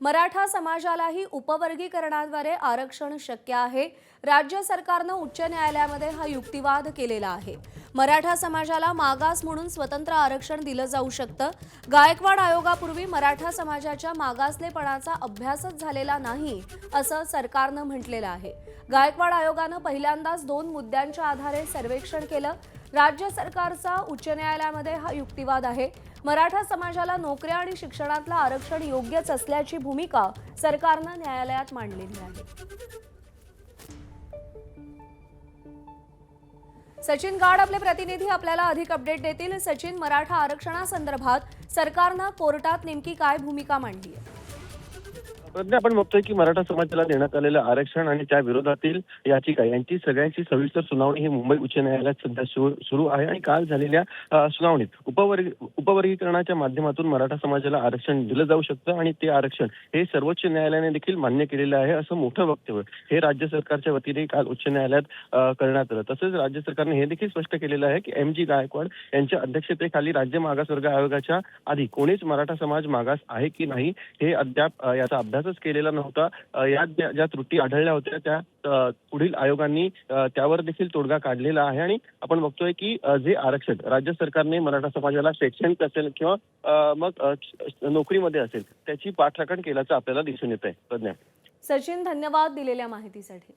मराठा समाजालाही उपवर्गीकरणाद्वारे आरक्षण शक्य आहे। राज्य सरकारनं उच्च न्यायालयामध्ये हा युक्तिवाद केलेला आहे। मराठा समाजाला मागास म्हणून स्वतंत्र आरक्षण दिलं जाऊ शकतं। गायकवाड आयोगापूर्वी मराठा समाजाच्या मागासलेपणाचा अभ्यासच झालेला नाही असं सरकारनं म्हटलेलं आहे। गायकवाड आयोगानं पहिल्यांदाच 2 मुद्द्यांच्या आधारे सर्वेक्षण केलं। राज्य सरकारचा उच्च न्यायालयामध्ये हा युक्तिवाद आहे। मराठा समाजाला नोकऱ्या आणि शिक्षणातलं आरक्षण योग्यच असल्याची भूमिका सरकारनं न्यायालयात मांडलेली आहे। सचिन गाड आपले प्रतिनिधी आपल्याला अधिक अपडेट देतील। सचिन, मराठा आरक्षणासंदर्भात सरकारनं कोर्टात नेमकी काय भूमिका मांडली आहे? प्रज्ञा, आपण बघतोय की मराठा समाजाला देण्यात आलेलं आरक्षण आणि त्या विरोधातील याचिका यांची सगळ्यांची सविस्तर सुनावणी ही मुंबई उच्च न्यायालयात सध्या सुरू आहे। आणि काल झालेल्या सुनावणीत उपवर्गीकरणाच्या माध्यमातून मराठा समाजाला आरक्षण दिलं जाऊ शकतं आणि ते आरक्षण हे सर्वोच्च न्यायालयाने देखील मान्य केलेलं आहे, असं मोठं वक्तव्य हे राज्य सरकारच्या वतीने काल उच्च न्यायालयात करण्यात आलं। तसंच राज्य सरकारने हे देखील स्पष्ट केलेलं आहे की MG गायकवाड यांच्या अध्यक्षतेखाली राज्य मागासवर्ग आयोगाच्या आधी कोणीच मराठा समाज मागास आहे की नाही हे अद्याप याचा अभ्यासच केलेला नव्हता। यात ज्या त्रुटी आढळल्या होत्या त्या पुढील आयोगांनी त्यावर देखील तोडगा काढलेला आहे। आणि आपण बघतोय की जे आरक्षण राज्य सरकारने मराठा समाजाला शैक्षणिक असेल किंवा मग नोकरीमध्ये असेल त्याची पाठराखण केल्याचं आपल्याला दिसून येत आहे। प्रज्ञा, सचिन, धन्यवाद दिलेल्या माहितीसाठी।